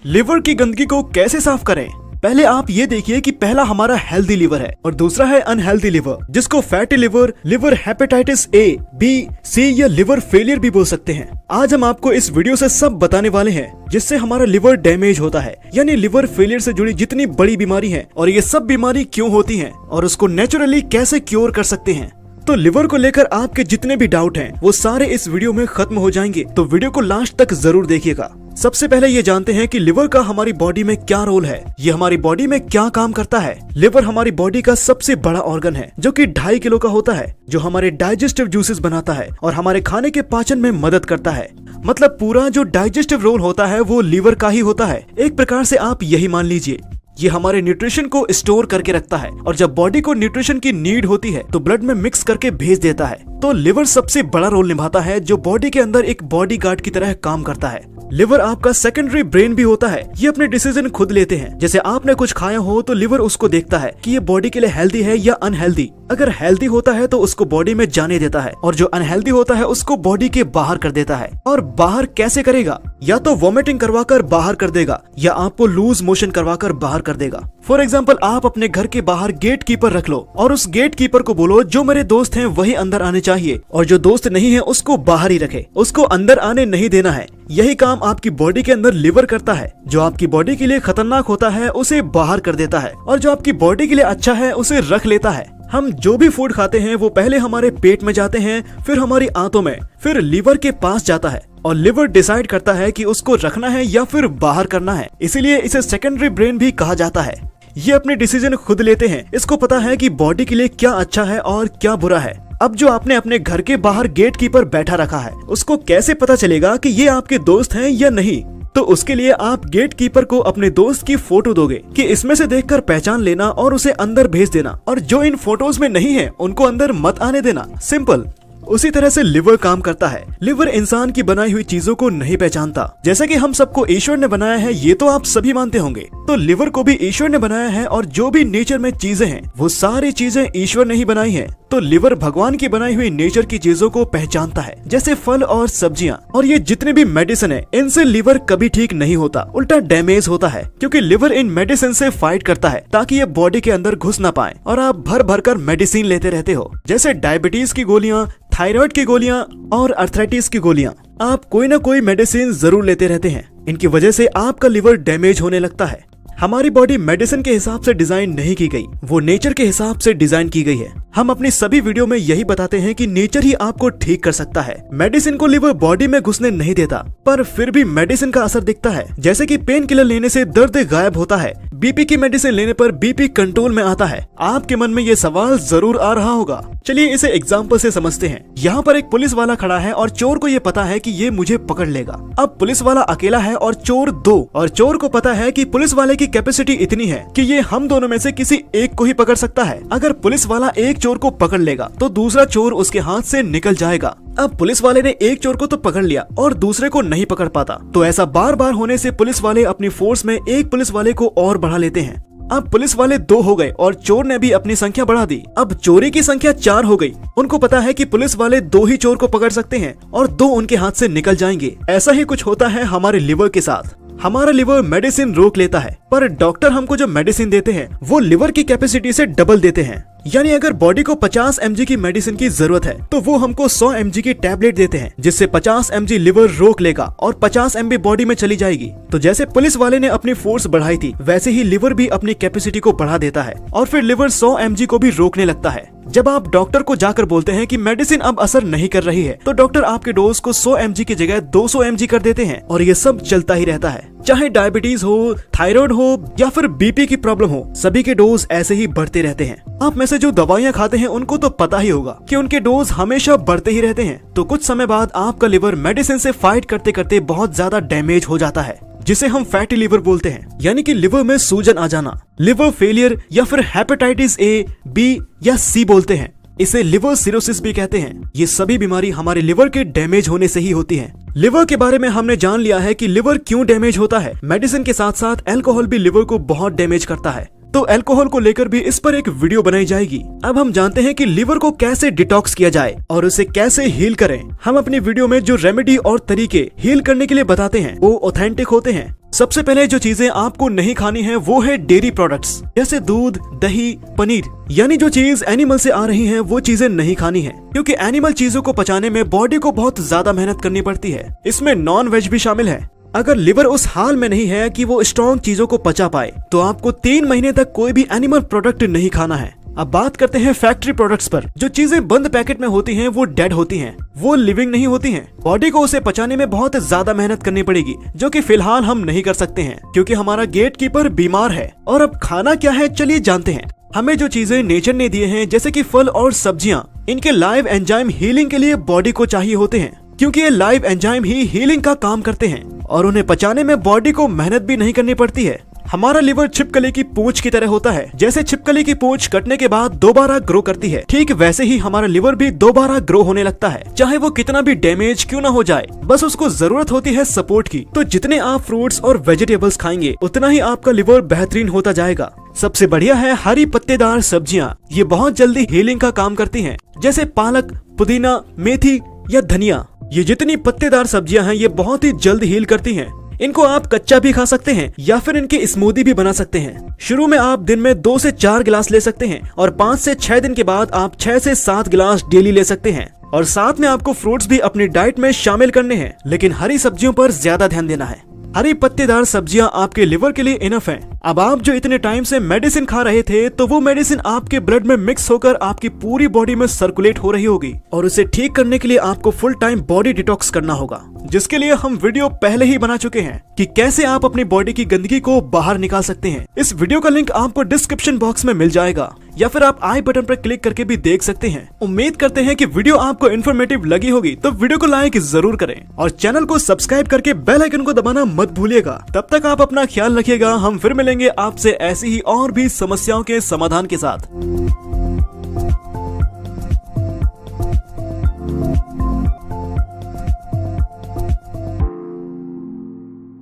Liver की गंदगी को कैसे साफ करें? पहले आप ये देखिए कि पहला हमारा हेल्दी लिवर है और दूसरा है अनहेल्दी लिवर, जिसको fatty liver, liver hepatitis A, B, C या लिवर फेलियर भी बोल सकते हैं। आज हम आपको इस वीडियो से सब बताने वाले हैं जिससे हमारा लिवर डैमेज होता है, यानी लिवर फेलियर से जुड़ी जितनी बड़ी बीमारी है और ये सब बीमारी क्यों होती है और उसको नेचुरली कैसे क्योर कर सकते हैं। तो लिवर को लेकर आपके जितने भी डाउट हैं वो सारे इस वीडियो में खत्म हो जाएंगे, तो वीडियो को लास्ट तक जरूर देखिएगा। सबसे पहले ये जानते हैं कि लिवर का हमारी बॉडी में क्या रोल है, ये हमारी बॉडी में क्या काम करता है। लिवर हमारी बॉडी का सबसे बड़ा ऑर्गन है जो कि 2.5 किलो का होता है, जो हमारे डाइजेस्टिव जूसेस बनाता है और हमारे खाने के पाचन में मदद करता है। मतलब पूरा जो डाइजेस्टिव रोल होता है वो लिवर का ही होता है। एक प्रकार से आप यही मान लीजिए, ये हमारे न्यूट्रिशन को स्टोर करके रखता है और जब बॉडी को न्यूट्रिशन की नीड होती है तो ब्लड में मिक्स करके भेज देता है। तो लिवर सबसे बड़ा रोल निभाता है, जो बॉडी के अंदर एक बॉडीगार्ड की तरह काम करता है। लिवर आपका सेकेंडरी ब्रेन भी होता है, ये अपने डिसीजन खुद लेते हैं। जैसे आपने कुछ खाया हो तो लिवर उसको देखता है कि ये बॉडी के लिए हेल्दी है या अनहेल्दी। अगर हेल्दी होता है तो उसको बॉडी में जाने देता है और जो अनहेल्दी होता है उसको बॉडी के बाहर कर देता है। और बाहर कैसे करेगा? या तो वॉमिटिंग करवाकर बाहर कर देगा या आपको लूज मोशन करवाकर बाहर कर देगा। फॉर एग्जाम्पल, आप अपने घर के बाहर गेट कीपर रख लो और उस गेट कीपर को बोलो जो मेरे दोस्त हैं वही अंदर आने चाहिए और जो दोस्त नहीं है उसको बाहर ही रखे, उसको अंदर आने नहीं देना है। यही काम आपकी बॉडी के अंदर लिवर करता है। जो आपकी बॉडी के लिए खतरनाक होता है उसे बाहर कर देता है और जो आपकी बॉडी के लिए अच्छा है उसे रख लेता है। हम जो भी फूड खाते हैं वो पहले हमारे पेट में जाते हैं, फिर हमारी आंतों में, फिर लिवर के पास जाता है और लिवर डिसाइड करता है कि उसको रखना है या फिर बाहर करना है। इसीलिए इसे सेकेंडरी ब्रेन भी कहा जाता है। ये अपने डिसीजन खुद लेते हैं, इसको पता है कि बॉडी के लिए क्या अच्छा है और क्या बुरा है। अब जो आपने अपने घर के बाहर गेट कीपर बैठा रखा है उसको कैसे पता चलेगा कि ये आपके दोस्त हैं या नहीं? तो उसके लिए आप गेट कीपर को अपने दोस्त की फोटो दोगे कि इसमें से देखकर पहचान लेना और उसे अंदर भेज देना, और जो इन फोटोज में नहीं है उनको अंदर मत आने देना। सिंपल। उसी तरह से लिवर काम करता है। लिवर इंसान की बनाई हुई चीजों को नहीं पहचानता। जैसे कि हम सबको ईश्वर ने बनाया है, ये तो आप सभी मानते होंगे, तो लिवर को भी ईश्वर ने बनाया है और जो भी नेचर में चीजें हैं वो सारी चीजें ईश्वर ने ही बनाई है। तो लिवर भगवान की बनाई हुई नेचर की चीजों को पहचानता है, जैसे फल और सब्जियां। और ये जितने भी मेडिसिन है इनसे लिवर कभी ठीक नहीं होता, उल्टा डैमेज होता है, क्योंकि लिवर इन मेडिसिन से फाइट करता है ताकि ये बॉडी के अंदर घुस ना पाए और आप भर भर कर मेडिसिन लेते रहते हो, जैसे डायबिटीज की गोलियां, थायराइड की गोलियां और अर्थराइटिस की गोलियां। आप कोई ना कोई मेडिसिन जरूर लेते रहते हैं। इनकी वजह से आपका लिवर डैमेज होने लगता है। हमारी बॉडी मेडिसिन के हिसाब से डिजाइन नहीं की गई, वो नेचर के हिसाब से डिजाइन की गई है। हम अपनी सभी वीडियो में यही बताते हैं कि नेचर ही आपको ठीक कर सकता है। मेडिसिन को लिवर बॉडी में घुसने नहीं देता, पर फिर भी मेडिसिन का असर दिखता है। जैसे कि पेन किलर लेने से दर्द गायब होता है, बीपी की मेडिसिन लेने पर बीपी कंट्रोल में आता है। आपके मन में ये सवाल जरूर आ रहा होगा, चलिए इसे एग्जाम्पल से समझते हैं। यहाँ पर एक पुलिस वाला खड़ा है और चोर को ये पता है कि ये मुझे पकड़ लेगा। अब पुलिस वाला अकेला है और चोर 2, और चोर को पता है कि पुलिस वाले की कैपेसिटी इतनी है कि ये हम दोनों में से किसी एक को ही पकड़ सकता है। अगर पुलिस वाला एक चोर को पकड़ लेगा तो दूसरा चोर उसके हाथ से निकल जाएगा। अब पुलिस वाले ने एक चोर को तो पकड़ लिया और दूसरे को नहीं पकड़ पाता, तो ऐसा बार बार होने से पुलिस वाले अपनी फोर्स में एक पुलिस वाले को और बढ़ा लेते हैं। अब पुलिस वाले 2 हो गए और चोर ने भी अपनी संख्या बढ़ा दी। अब चोरी की संख्या 4 हो गई। उनको पता है कि पुलिस वाले 2 ही चोर को पकड़ सकते हैं और 2 उनके हाथ से निकल जाएंगे। ऐसा ही कुछ होता है हमारे लिवर के साथ। हमारा लिवर मेडिसिन रोक लेता है, पर डॉक्टर हमको जो मेडिसिन देते हैं वो लिवर की कैपेसिटी से डबल देते हैं। यानी अगर बॉडी को 50 mg की मेडिसिन की जरूरत है तो वो हमको 100 mg की टैबलेट देते हैं, जिससे 50 mg लिवर रोक लेगा और 50 mg बॉडी में चली जाएगी। तो जैसे पुलिस वाले ने अपनी फोर्स बढ़ाई थी, वैसे ही लिवर भी अपनी कैपेसिटी को बढ़ा देता है और फिर लिवर 100 mg को भी रोकने लगता है। जब आप डॉक्टर को जाकर बोलते हैं कि मेडिसिन अब असर नहीं कर रही है, तो डॉक्टर आपके डोज को 100 mg की जगह 200 mg कर देते हैं और ये सब चलता ही रहता है। चाहे डायबिटीज हो, थायराइड हो या फिर बीपी की प्रॉब्लम हो, सभी के डोज ऐसे ही बढ़ते रहते हैं। आप में से जो दवाइयाँ खाते हैं उनको तो पता ही होगा कि उनके डोज हमेशा बढ़ते ही रहते हैं। तो कुछ समय बाद आपका लिवर मेडिसिन से फाइट करते करते बहुत ज्यादा डैमेज हो जाता है, जिसे हम फैटी लिवर बोलते हैं, यानी कि लिवर में सूजन आ जाना, लिवर फेलियर या फिर हेपेटाइटिस ए, बी या सी बोलते हैं। इसे लिवर सिरोसिस भी कहते हैं। ये सभी बीमारी हमारे लिवर के डैमेज होने से ही होती है। लिवर के बारे में हमने जान लिया है कि लिवर क्यों डैमेज होता है। मेडिसिन के साथ साथ अल्कोहल भी लिवर को बहुत डैमेज करता है। तो अल्कोहल को लेकर भी इस पर एक वीडियो बनाई जाएगी। अब हम जानते हैं कि लिवर को कैसे डिटॉक्स किया जाए और उसे कैसे हील करें। हम अपनी वीडियो में जो रेमेडी और तरीके हील करने के लिए बताते हैं वो ऑथेंटिक होते हैं। सबसे पहले जो चीजें आपको नहीं खानी है वो है डेयरी प्रोडक्ट्स, जैसे दूध, दही, पनीर, यानी जो चीज एनिमल से आ रही है वो चीजें नहीं खानी है, क्योंकि एनिमल चीजों को पचाने में बॉडी को बहुत ज्यादा मेहनत करनी पड़ती है। इसमें नॉन वेज भी शामिल है। अगर लिवर उस हाल में नहीं है कि वो स्ट्रॉन्ग चीजों को पचा पाए तो आपको 3 महीने तक कोई भी एनिमल प्रोडक्ट नहीं खाना है। अब बात करते हैं फैक्ट्री प्रोडक्ट्स पर। जो चीजें बंद पैकेट में होती हैं वो डेड होती हैं, वो लिविंग नहीं होती हैं। बॉडी को उसे पचाने में बहुत ज्यादा मेहनत करनी पड़ेगी, जो कि फिलहाल हम नहीं कर सकते हैं क्योंकि हमारा गेटकीपर बीमार है। और अब खाना क्या है, चलिए जानते हैं। हमें जो चीजें नेचर ने दिए हैं जैसे कि फल और सब्जियां, इनके लाइव एंजाइम हीलिंग के लिए बॉडी को चाहिए होते हैं, क्योंकि ये लाइव एंजाइम ही हीलिंग का काम करते हैं और उन्हें पचाने में बॉडी को मेहनत भी नहीं करनी पड़ती है। हमारा लिवर छिपकली की पूंछ की तरह होता है। जैसे छिपकली की पूंछ कटने के बाद दोबारा ग्रो करती है, ठीक वैसे ही हमारा लिवर भी दोबारा ग्रो होने लगता है, चाहे वो कितना भी डैमेज क्यों ना हो जाए। बस उसको जरूरत होती है सपोर्ट की। तो जितने आप फ्रूट्स और वेजिटेबल्स खाएंगे उतना ही आपका लिवर बेहतरीन होता जाएगा। सबसे बढ़िया है हरी पत्तेदार सब्जियां। ये बहुत जल्दी हीलिंग का काम करती हैं, जैसे पालक, पुदीना, मेथी या धनिया। ये जितनी पत्तेदार सब्जियां हैं ये बहुत ही जल्द हील करती हैं। इनको आप कच्चा भी खा सकते हैं या फिर इनकी स्मूदी भी बना सकते हैं। शुरू में आप दिन में 2 से 4 गिलास ले सकते हैं और 5 से 6 दिन के बाद आप 6 से 7 गिलास डेली ले सकते हैं। और साथ में आपको फ्रूट्स भी अपनी डाइट में शामिल करने हैं, लेकिन हरी सब्जियों पर ज्यादा ध्यान देना है। हरी पत्तेदार सब्जियां आपके लिवर के लिए इनफ हैं। अब आप जो इतने टाइम से मेडिसिन खा रहे थे तो वो मेडिसिन आपके ब्लड में मिक्स होकर आपकी पूरी बॉडी में सर्कुलेट हो रही होगी और उसे ठीक करने के लिए आपको फुल टाइम बॉडी डिटॉक्स करना होगा, जिसके लिए हम वीडियो पहले ही बना चुके हैं कि कैसे आप अपनी बॉडी की गंदगी को बाहर निकाल सकते हैं। इस वीडियो का लिंक आपको डिस्क्रिप्शन बॉक्स में मिल जाएगा या फिर आप आई बटन पर क्लिक करके भी देख सकते हैं। उम्मीद करते हैं कि वीडियो आपको इन्फॉर्मेटिव लगी होगी, तो वीडियो को लाइक जरूर करें और चैनल को सब्सक्राइब करके बेल आइकन को दबाना मत भूलिएगा। तब तक आप अपना ख्याल रखिएगा। हम फिर मिलेंगे आपसे ऐसी ही और भी समस्याओं के समाधान के साथ।